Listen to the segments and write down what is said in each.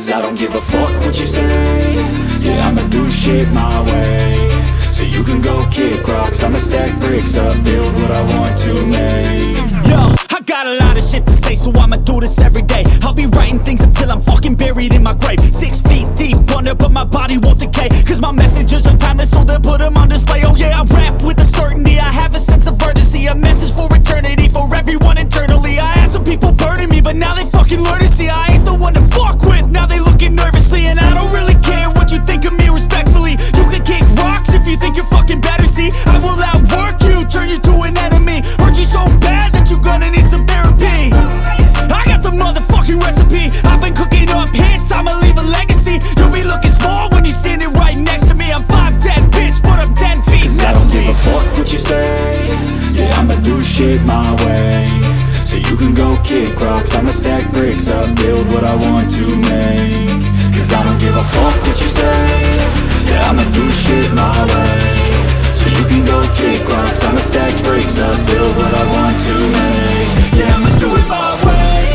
Cause I don't give a fuck what you say. Yeah, I'ma do shit my way. So you can go kick rocks, I'ma stack bricks up, build what I want to make. Yo, I got a lot of shit to say, so I'ma do this every day. I'll be writing things until I'm fucking buried in my grave. 6 feet deep under, but my body won't decay. Cause my messages are timeless, so they'll put them on display. Oh yeah, I rap with a certainty, I have a sense of urgency. A message for eternity, for everyone internally. I had some people burning me, but now they fucking learn to see I ain't the one to fuck with, now they looking nervously. And I don't really care what you think of me, respectfully. You can kick rocks if you think you're fucking better, see. I will outwork you, turn you to an enemy. Hurt you so bad that you're gonna need some therapy. I got the motherfucking recipe, I've been cooking up hits, I'ma leave a legacy. You'll be looking small when you're standing right next to me. I'm 5'10", bitch, but I'm 10 feet. Cause I don't give a fuck what you say. Yeah, I'ma do shit my way. So you can go kick rocks, I'ma stack bricks up, build what I want to make. Cause I don't give a fuck what you say. Yeah, I'ma do shit my way. So you can go kick rocks, I'ma stack bricks up, build what I want to make. Yeah, I'ma do it my way.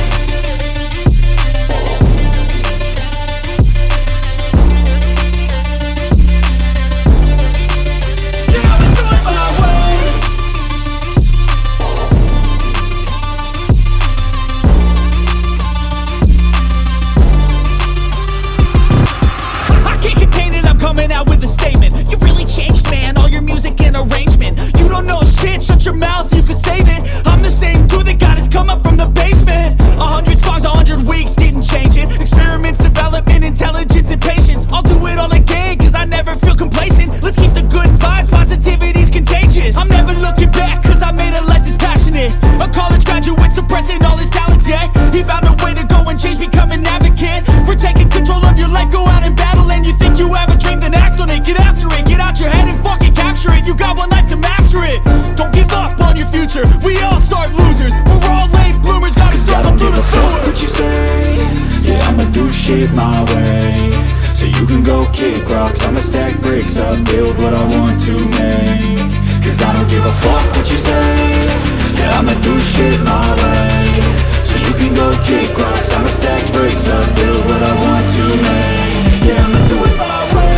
Shut your mouth, you can save it. I'm the same dude that got his come up from the basement. 100 songs, 100 weeks, didn't change it. Experiments, development, intelligence, and patience. I'll do it all again, cause I never feel complacent. Let's keep the good vibes, positivity's contagious. I'm never looking back, cause I made a life that's passionate. A college graduate suppressing all his talents, yeah. He found a way to go and change, become an advocate for taking control of your life, go out and battle. And you think you have a dream, then act on it. Get after it, get out your head and fucking capture it. You got one life to master it. Don't give up on your future, we all start losers. We're all late bloomers, gotta struggle through the sewer. What you say? Yeah, I'ma do shit my way. So you can go kick rocks, I'ma stack bricks up, build what I want to make. Cause I don't give a fuck what you say. Yeah, I'ma do shit my way. So you can go kick rocks, I'ma stack bricks up, build what I want to make. Yeah, I'ma do it my way.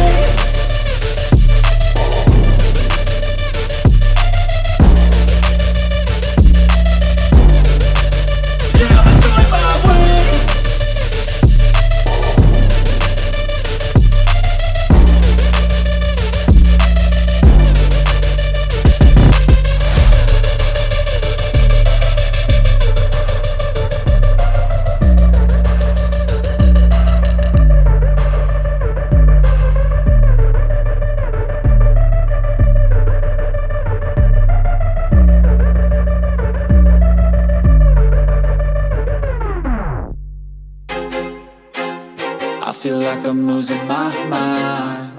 I feel like I'm losing my mind.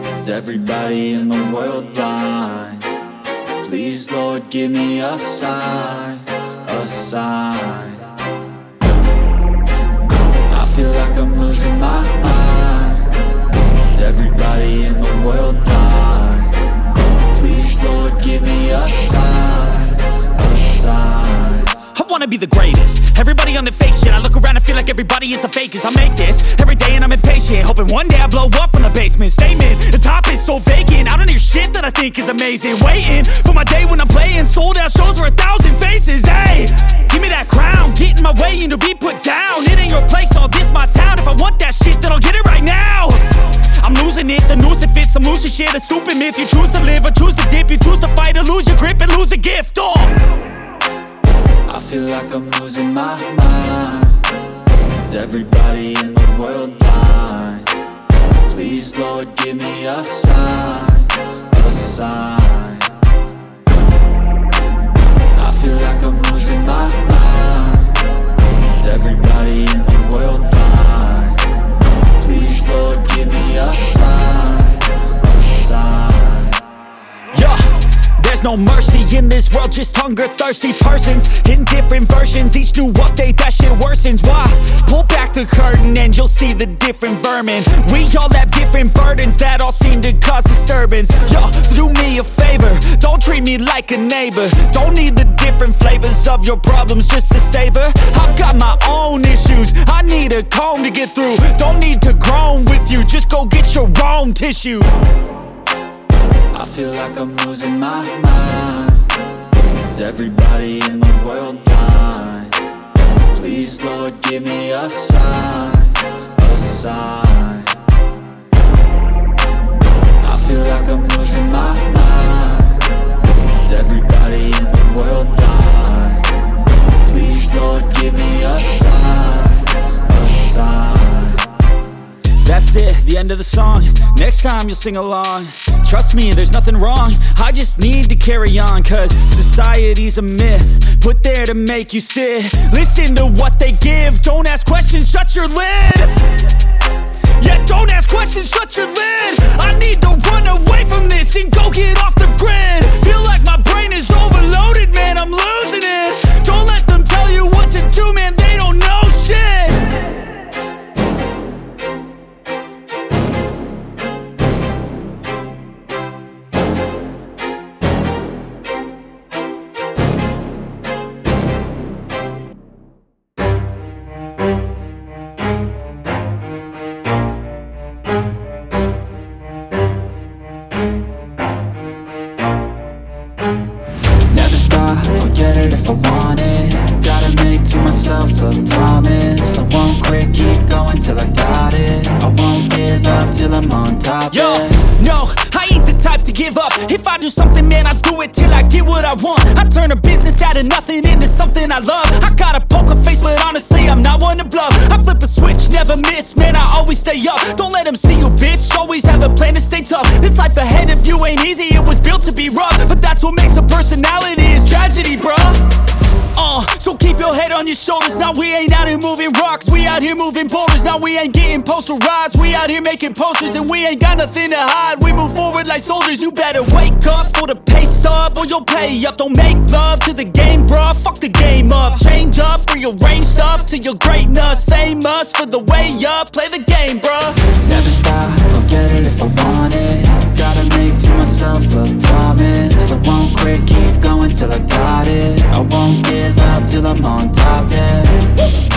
Is everybody in the world blind? Please, Lord, give me a sign, a sign. I feel like I'm losing my mind. Is everybody in the world blind? Please, Lord, give me a sign, a sign. I wanna be the greatest. Everybody on the fake shit. I look around and feel like everybody is the fakest. I make this every day and I'm impatient, hoping one day I blow up from the basement. Statement, the top is so vacant. I don't hear shit that I think is amazing. Waiting for my day when I'm playing sold out shows for 1,000 faces. Hey, give me that crown, get in my way and to be put down. It ain't your place, all this my town. If I want that shit, then I'll get it right now. I'm losing it, the noose it fits, I'm losing shit. A stupid myth, you choose to live or choose to dip. You choose to fight or lose your grip and lose a gift. I feel like I'm losing my mind. Is everybody in the world blind? Please, Lord, give me a sign, a sign. I feel like I'm losing my mind. Is everybody in the world blind? Please, Lord, give me a sign, a sign. Yeah. There's no mercy in this world, just hunger-thirsty persons in different versions. Each new update, that shit worsens. Why? Pull back the curtain, one end, you'll see the different vermin. We all have different burdens that all seem to cause disturbance. Yo, do me a favor, don't treat me like a neighbor. Don't need the different flavors of your problems just to savor. I've got my own issues, I need a comb to get through. Don't need to groan with you, just go get your own tissue. I feel like I'm losing my mind. Is everybody in the world blind? Please, Lord, give me a sign, a sign. I feel like I'm losing my mind. Is everybody in the world blind? Please, Lord, give me a sign, a sign. That's it, the end of the song. Next time you'll sing along. Trust me, there's nothing wrong. I just need to carry on, cause society's a myth put there to make you sit. Listen to what they give. Don't ask questions, shut your lid. Yeah, don't ask questions, shut your lid. I need to run away from this and go get off the grid. Feel like my brain is overloaded, man, I'm losing it. Don't let them tell you what to do, man, they don't know shit. If I want it, gotta make to myself a promise. I won't quit, keep going till I got it. I won't give up till I'm on top. Yo, no, I ain't the type to give up. If I do something, man, I do it till I get what I want. I turn a business out of nothing into something I love. I got a poker face, but honestly, I'm not one to bluff. I flip a switch, never miss, man, I always stay up. Don't let them see you, bitch, always have a plan to stay tough. This life ahead of you ain't easy, it was built to be rough. But that's what makes a personality, is tragedy, bruh. So keep your head on your shoulders. Now we ain't out here moving rocks, we out here moving boulders. Now we ain't getting posterized, we out here making posters. And we ain't got nothing to hide, we move forward like soldiers. You better wake up for the pay stub, or you'll pay up. Don't make love to the game, bruh, fuck the game up. Change up, rearrange stuff to your greatness. Famous for the way up, play the game, bruh. Never stop, I'll get it if I want it. Gotta make to myself a promise. I won't quit, keep going till I got it. I won't give up till I'm on top, yeah.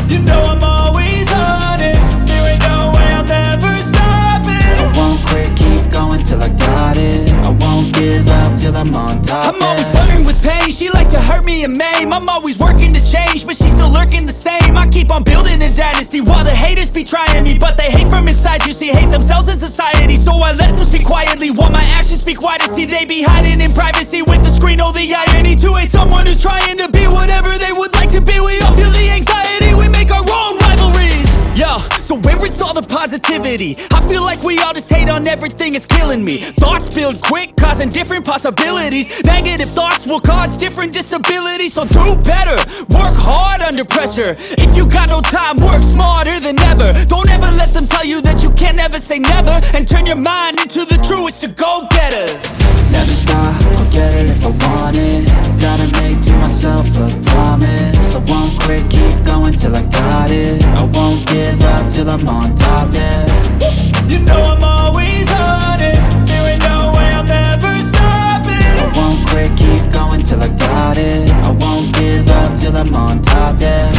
You know I'm always honest, there ain't no way I'm ever stopping. I won't quit, keep going till I got it. I won't give up till I'm on top, I'm always flirting with pain, she like to hurt me and maim. I'm always working to change, but she's still lurking the same. I keep on building a dynasty while the haters be trying me. But they hate from inside, you see, hate themselves in society. So I let them speak quietly while my actions speak wider. See, they be hiding in privacy with the screen. Oh, the irony to hate someone who's trying to be whatever they would like to be. We all feel the anxiety, we make our own rivalries. Yo, so where is all the positivity? I feel like we all just hate on everything, it's killing me. Thoughts build quick, causing different possibilities. Negative thoughts will cause different disabilities. So do better, work hard under pressure. If you got no time, work smarter than ever. Don't ever let them tell you that you can't never say never. And turn your mind into the truest of go-getters. Never stop, I'll get it if I want it. Gotta make to myself a promise. I won't quit, keep going till I got it. I won't give up till I'm on top, yeah. You know I'm always honest, there ain't no way I'm ever stopping. I won't quit, keep going till I got it. I won't give up till I'm on top, yeah.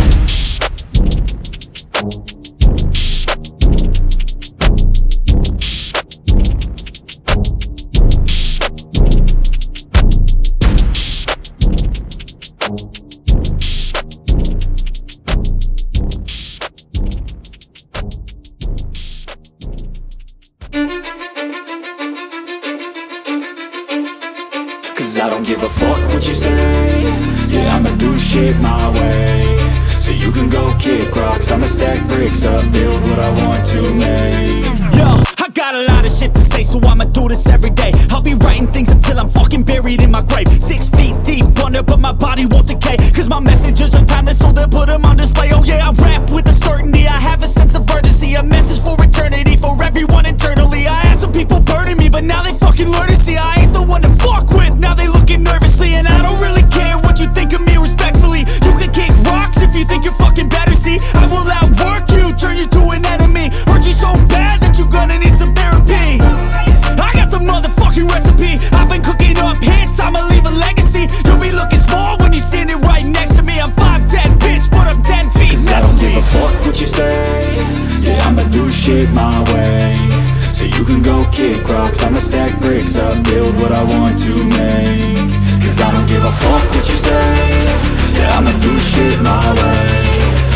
Cause I don't give a fuck what you say. Yeah, I'ma do shit my way. So you can go kick rocks, I'ma stack bricks up, build what I want to make. Yo, I got a lot of shit to say, so I'ma do this every day. I'll be writing things until I'm fucking buried in my grave. 6 feet deep under, but my body won't decay. Cause my messages are timeless, so they'll put them on display. Oh yeah, I rap with a certainty, I have a sense of urgency. A message for eternity, for everyone internally. I had some people burning me, but now they fucking learn to see I ain't the one to fuck with, now they looking nervously. And I don't really care what you think of me, respectfully. You can kick rocks if you think you're fucking better, see I will outwork you, turn you to an shit my way, so you can go kick rocks. I'ma stack bricks up, build what I want to make. Cause I don't give a fuck what you say. Yeah, I'ma do shit my way,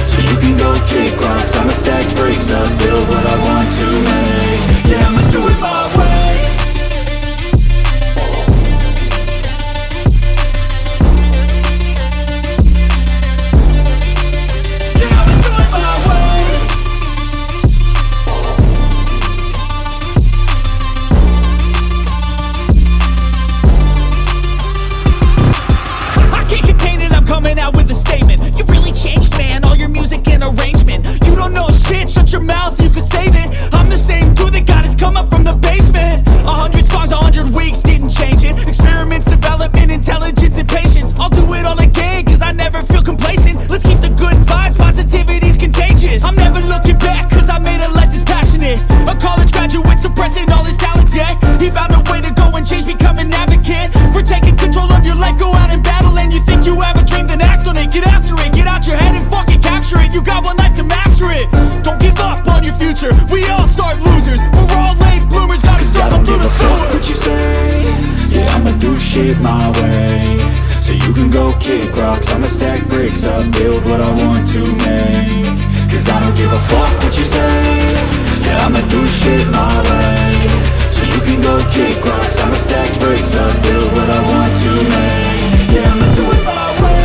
so you can go kick rocks. I'ma stack bricks up, build what I want to make. Yeah, I'ma do it my way. Shut your mouth, you can save it. I'm the same dude that got his come up from the basement. 100 songs, 100 weeks, didn't change it. Experiments, development, intelligence, and patience. I'll do it all again, cause I never feel complacent. Let's keep the good vibes, positivity's contagious. I'm never looking back, cause I made a life that's passionate. A college graduate suppressing all his talents, yeah. He found a way to go and change, become an advocate. For taking control of your life, go out and battle. And you think you have a dream, then act on it. Get after it, get out your head and fucking capture it. You got one life to master it. Don't give up on your future, we all start losers. We're all late bloomers, gotta struggle through the sewer. What you say? Yeah, I'ma do shit my way, so you can go kick rocks. I'ma stack bricks up, build what I want to make. Cause I don't give a fuck what you say. Yeah, I'ma do shit my way, so you can go kick rocks. I'ma stack bricks up, build what I want to make. Yeah, I'ma do it my way.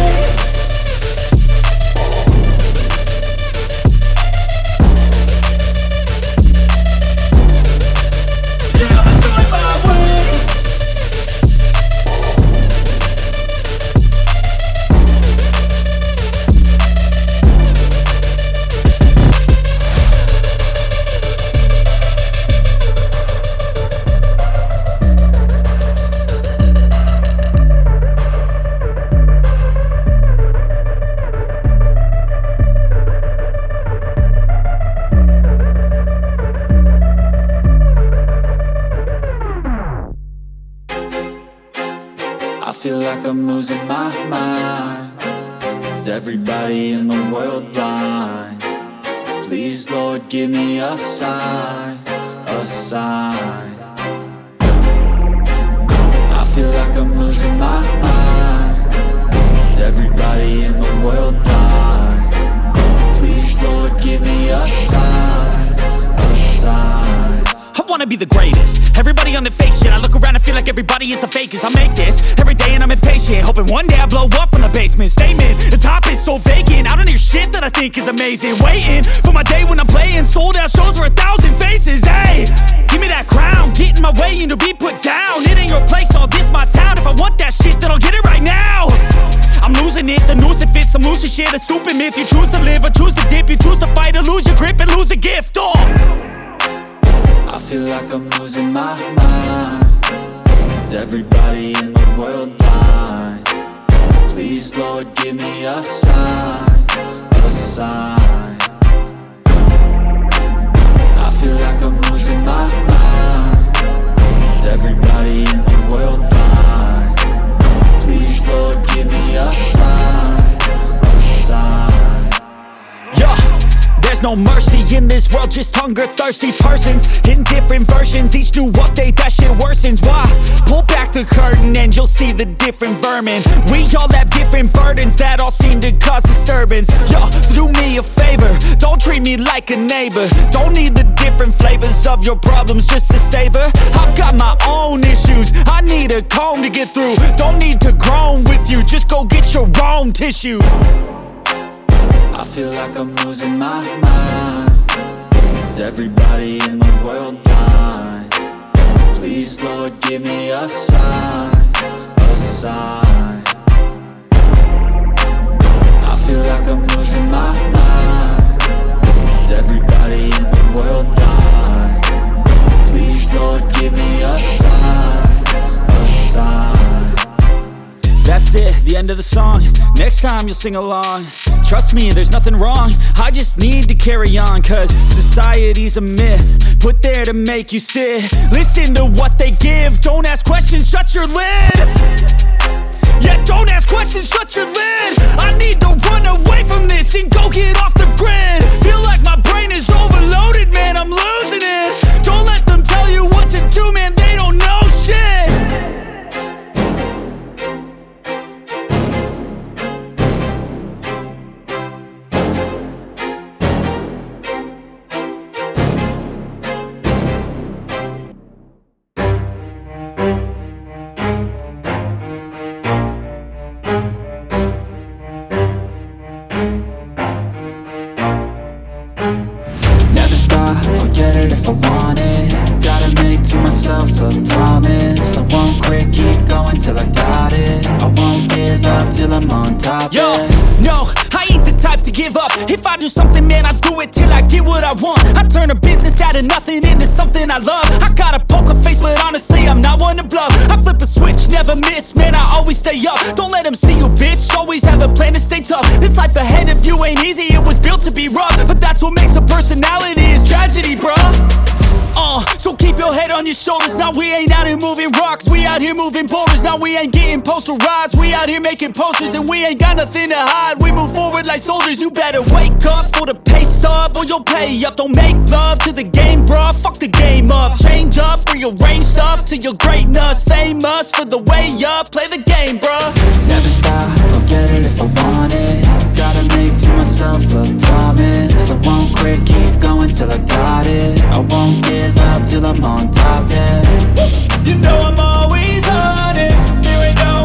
I feel like I'm losing my mind. Is everybody in the world blind? Please, Lord, give me a sign, a sign. I feel like I'm losing my mind. Is everybody in the world blind? Please, Lord, give me a sign, a sign. I wanna be the greatest. Everybody on the fake shit. I look around and feel like everybody is the fakest. I make this every day and I'm impatient, hoping one day I blow up from the basement. Statement, the top is so vacant. I don't hear shit that I think is amazing. Waiting for my day when I'm playing sold out shows for 1,000 faces. Hey, give me that crown, get in my way and to be put down. It ain't your place, all this my town. If I want that shit, then I'll get it right now. I'm losing it, the noose it fits, some losing shit. A stupid myth, you choose to live or choose to dip. You choose to fight or lose your grip and lose a gift. I feel like I'm losing my mind. Is everybody in the world blind? Please, Lord, give me a sign, a sign. I feel like I'm losing my mind. Is everybody in the world blind? Please, Lord, give me a sign, a sign. Yeah. There's no mercy in this world, just hunger-thirsty persons in different versions. Each new update, that shit worsens. Why? Pull back the curtain and you'll see the different vermin. We all have different burdens that all seem to cause disturbance. Yo, so do me a favor, don't treat me like a neighbor. Don't need the different flavors of your problems just to savor. I've got my own issues, I need a comb to get through. Don't need to groan with you, just go get your own tissue. I feel like I'm losing my mind. Is everybody in the world blind? Please, Lord, give me a sign, a sign. I feel like I'm losing my mind. Is everybody in the world blind? Please, Lord, give me a sign, a sign. That's it, the end of the song. Next time you'll sing along. Trust me, there's nothing wrong. I just need to carry on, cause society's a myth put there to make you sit. Listen to what they give. Don't ask questions, shut your lid. Yeah, don't ask questions, shut your lid. I need to run away from this and go get off the grid. Feel like my brain is overloaded, man, I'm if I want it. Gotta make to myself a promise. I won't quit, keep going till I got it. I won't give up till I'm on top. Yo, yeah. no, I ain't the type to give up. If I do something, man, I do it till I get what I want. I turn a business out of nothing into something I love. I got a poker face, but honestly, I'm not one to bluff. I flip a switch, never miss, man, I always stay up. Don't let them see you, bitch, always have a plan to stay tough. This life ahead of you ain't easy, it was built to be rough. But that's what makes a personality, is tragedy, bruh. So keep your head on your shoulders. Now we ain't out here moving rocks, we out here moving boulders. Now we ain't getting posterized, we out here making posters. And we ain't got nothing to hide, we move forward like soldiers. You better wake up for the pay stub or you'll pay up. Don't make love to the game, bruh, fuck the game up. Change up, rearrange stuff to your greatness. Famous for the way up, play the game, bruh. Never stop, I'll get it if I want it. Gotta make to myself a promise. I won't quit, keep going till I got it. I won't give up till I'm on top,